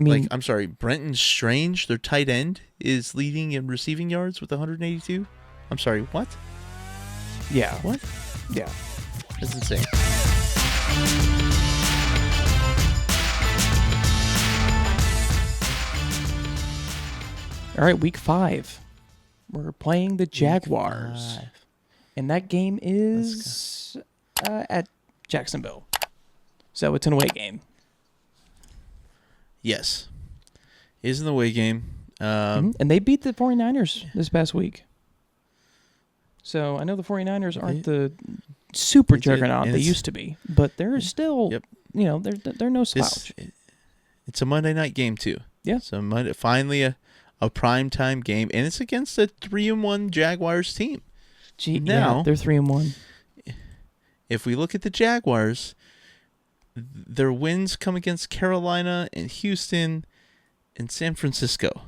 I mean, I'm sorry, Brenton Strange, their tight end, is leading in receiving yards with 182. I'm sorry, what? Yeah. What? Yeah. That's insane. All right, week 5. We're playing the Jaguars. And that game is at Jacksonville. So it's an away game. Yes. It is an away game. And they beat the 49ers this past week. So I know the 49ers aren't the super juggernaut they used to be, but they're still, they're no slouch. It's a Monday night game too. Yeah. So finally a primetime game, and it's against a 3-1 Jaguars team. Now they're 3-1. If we look at the Jaguars, their wins come against Carolina and Houston and San Francisco.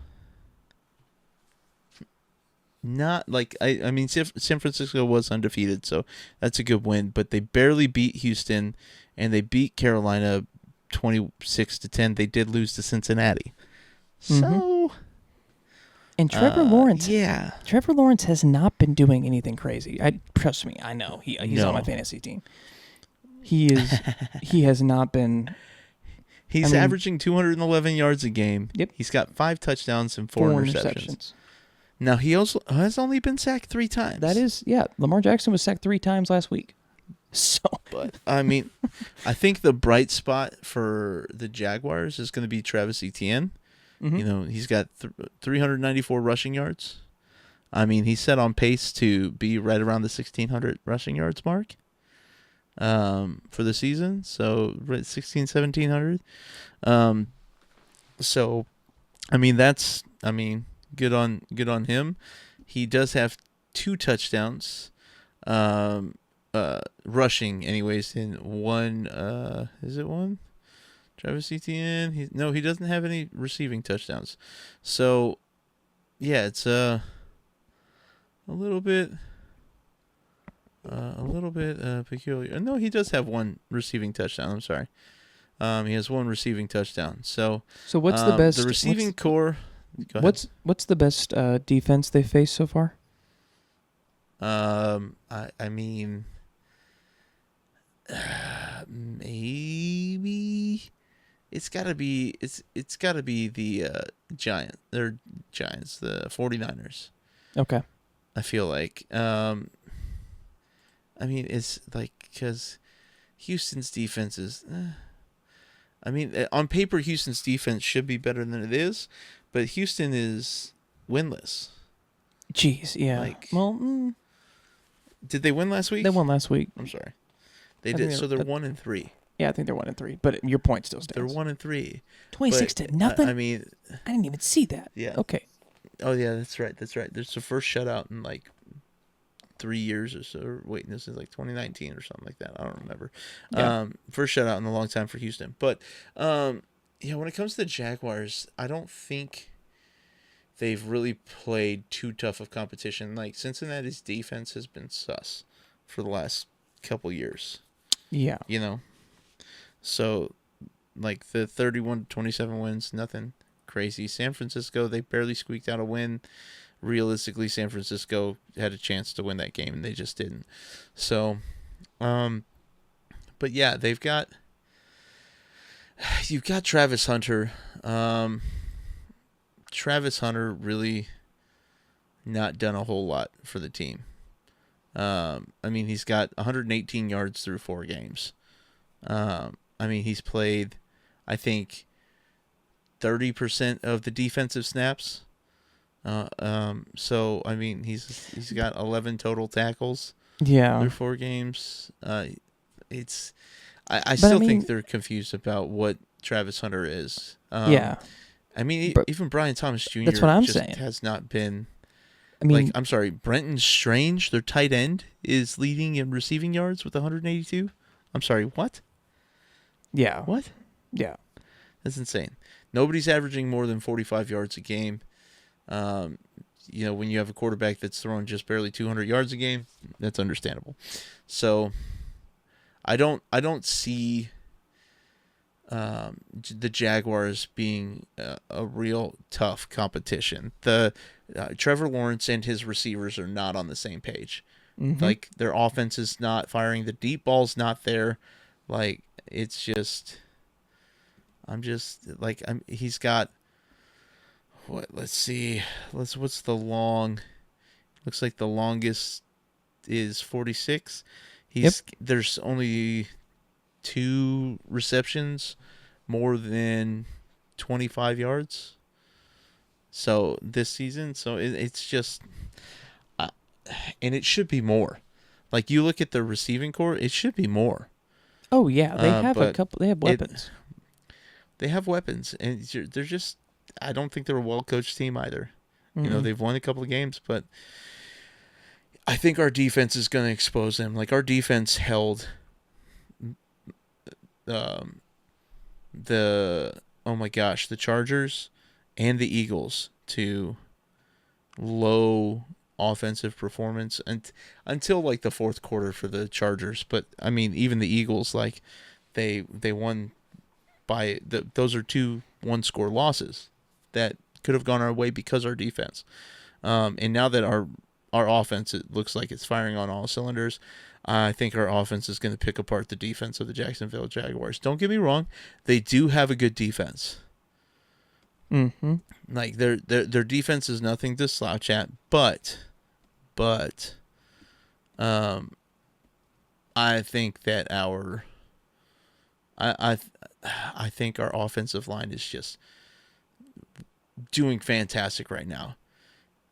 Not like I mean, San Francisco was undefeated, so that's a good win. But they barely beat Houston, and they beat Carolina 26-10. They did lose to Cincinnati. So, and Trevor Lawrence, Trevor Lawrence has not been doing anything crazy. Trust me, I know he's on my fantasy team. He has not been. He's averaging 211 yards a game. Yep. He's got 5 touchdowns and 4 interceptions. Now, he also has only been sacked 3 times. That is, Lamar Jackson was sacked 3 times last week. So, but I mean, I think the bright spot for the Jaguars is going to be Travis Etienne. Mm-hmm. He's got 394 rushing yards. I mean, he's set on pace to be right around the 1,600 rushing yards mark for the season. So, 1,700. So, I mean, good on him. He does have 2 touchdowns, rushing anyways. In one, is it one? Travis Etienne. He doesn't have any receiving touchdowns. So, yeah, it's a little bit peculiar. No, he does have 1 receiving touchdown. I'm sorry. He has 1 receiving touchdown. So what's the best? The receiving core. What's the best defense they faced so far? I mean, maybe it's got to be the Giants, the 49ers. Okay. I feel like I mean, it's like because Houston's defense is I mean, on paper Houston's defense should be better than it is, but Houston is winless. Jeez, yeah. Did they win last week? They won last week. I'm sorry. They did. So they're 1-3. Yeah, I think they're 1-3. But your point still stands. They're 1-3. 26-0. I mean, I didn't even see that. Yeah. Okay. Oh yeah, that's right. There's the first shutout in like 3 years or so. Wait, this is like 2019 or something like that. I don't remember. Yeah. First shutout in a long time for Houston. But when it comes to the Jaguars, I don't think they've really played too tough of competition. Like Cincinnati's defense has been sus for the last couple years. Yeah. So like the 31-27 wins, nothing crazy. San Francisco, they barely squeaked out a win. Realistically, San Francisco had a chance to win that game and they just didn't. So, but yeah, you've got Travis Hunter. Travis Hunter really not done a whole lot for the team. I mean, he's got 118 yards through 4 games. I mean, he's played, I think, 30% of the defensive snaps. So I mean, he's got 11 total tackles. Yeah. Through 4 games. I still think they're confused about what Travis Hunter is. Yeah. I mean, even Brian Thomas Jr. That's what I'm saying. Has not been. I mean, I'm sorry, Brenton Strange, their tight end, is leading in receiving yards with 182. I'm sorry, what? Yeah. What? Yeah. That's insane. Nobody's averaging more than 45 yards a game. When you have a quarterback that's throwing just barely 200 yards a game, that's understandable. So, I don't see the Jaguars being a real tough competition. The Trevor Lawrence and his receivers are not on the same page. Mm-hmm. Like, their offense is not firing. The deep ball's not there. Like, it's just, he's got, let's see. What's the long, looks like the longest is 46. There's only 2 receptions more than 25 yards. So this season, it's just, and it should be more. Like, you look at the receiving core, it should be more. Oh yeah, they have a couple. They have weapons. They have weapons, and they're just. I don't think they're a well-coached team either. Mm-hmm. You know, they've won a couple of games, but I think our defense is going to expose them. Like, our defense held the Chargers and the Eagles to low offensive performance until like the fourth quarter for the Chargers. But I mean, even the Eagles, like, they won by those are 2 one-score losses that could have gone our way because our defense. And now that our offense, it looks like it's firing on all cylinders, I think our offense is going to pick apart the defense of the Jacksonville Jaguars. Don't get me wrong, they do have a good defense. Mm-hmm. Like, their defense is nothing to slouch at, but I think that I think our offensive line is just doing fantastic right now.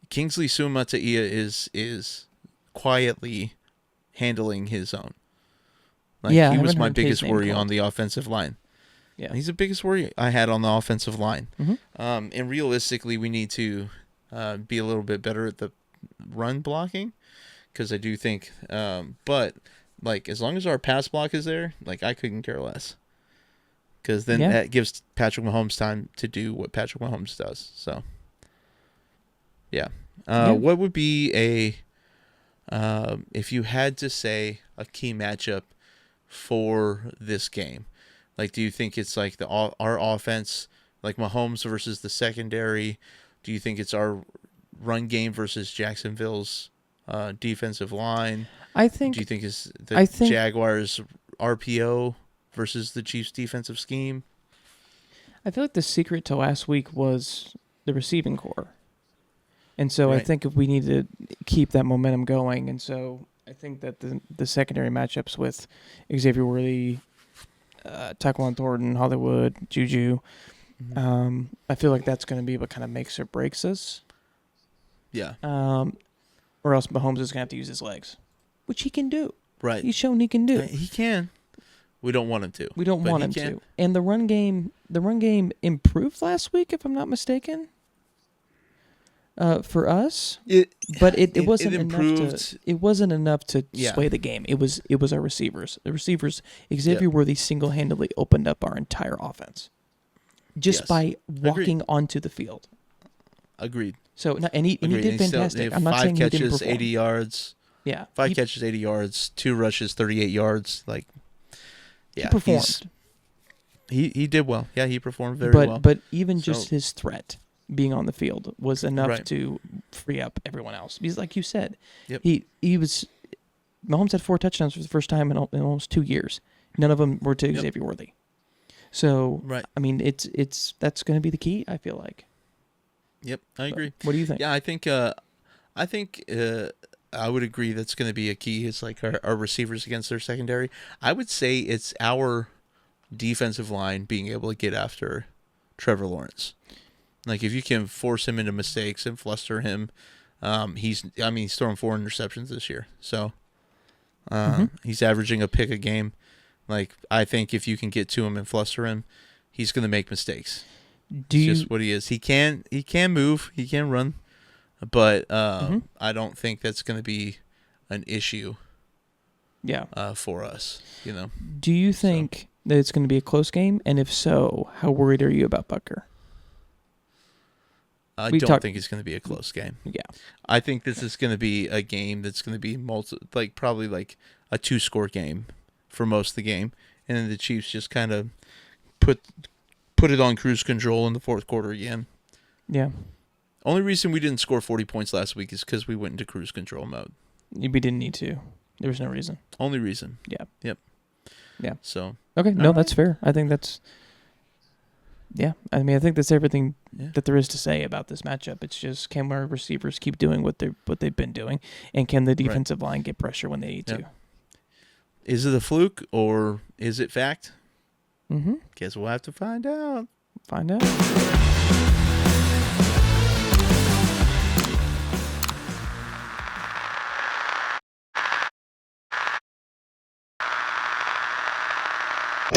Kingsley Suamataia is quietly handling his own. Like, he was my biggest worry on the offensive line. Yeah, he's the biggest worry I had on the offensive line. Mm-hmm. And realistically, we need to be a little bit better at the run blocking, because I do think. But like, as long as our pass block is there, like, I couldn't care less. Because then that gives Patrick Mahomes time to do what Patrick Mahomes does. So, yeah. What would be if you had to say a key matchup for this game? Like, do you think it's like our offense, like Mahomes versus the secondary? Do you think it's our run game versus Jacksonville's defensive line? I think. Do you think it's the Jaguars' RPO versus the Chiefs' defensive scheme? I feel like the secret to last week was the receiving core. And so I think if we need to keep that momentum going, and so I think that the secondary matchups with Xavier Worthy, Tyquan Thornton, Hollywood, Juju, I feel like that's going to be what kind of makes or breaks us. Yeah. Or else Mahomes is going to have to use his legs, which he can do. Right. He's shown he can do. He can. We don't want him to. We don't want him to. And the run game improved last week, if I'm not mistaken. For us, it wasn't enough. It wasn't enough to sway the game. It was our receivers. The receivers, Xavier Worthy single-handedly opened up our entire offense, just by walking onto the field. Agreed. So and he did fantastic. I'm not saying he didn't perform. 5 catches, 80 yards. Yeah, 5 catches, 80 yards. 2 rushes, 38 yards. Like, he performed. He did well. Yeah, he performed very well. But even just his threat being on the field was enough to free up everyone else. Because, like you said, Mahomes had 4 touchdowns for the first time in almost 2 years. None of them were to Xavier Worthy. So, I mean, that's going to be the key, I feel like. Yep, I agree. What do you think? Yeah, I think I would agree that's going to be a key. It's like our receivers against their secondary. I would say it's our defensive line being able to get after Trevor Lawrence. Like, if you can force him into mistakes and fluster him, he's throwing 4 interceptions this year. So he's averaging a pick a game. Like, I think if you can get to him and fluster him, he's going to make mistakes. Just what he is. He can move. He can run. But I don't think that's going to be an issue for us. You know. Do you think that it's going to be a close game? And if so, how worried are you about Butker? I don't think it's going to be a close game. Yeah. I think this is going to be a game that's going to be probably like a 2-score game for most of the game. And then the Chiefs just kind of put it on cruise control in the fourth quarter again. Yeah. Only reason we didn't score 40 points last week is because we went into cruise control mode. We didn't need to. There was no reason. Only reason. Yeah. Yep. Yeah. So. Okay. No, that's fair. I think that's. Yeah. I mean, I think that's everything that there is to say about this matchup. It's just, can our receivers keep doing what they've been doing, and can the defensive line get pressure when they need to? Is it a fluke or is it fact? Mm-hmm. Guess we'll have to find out. Find out.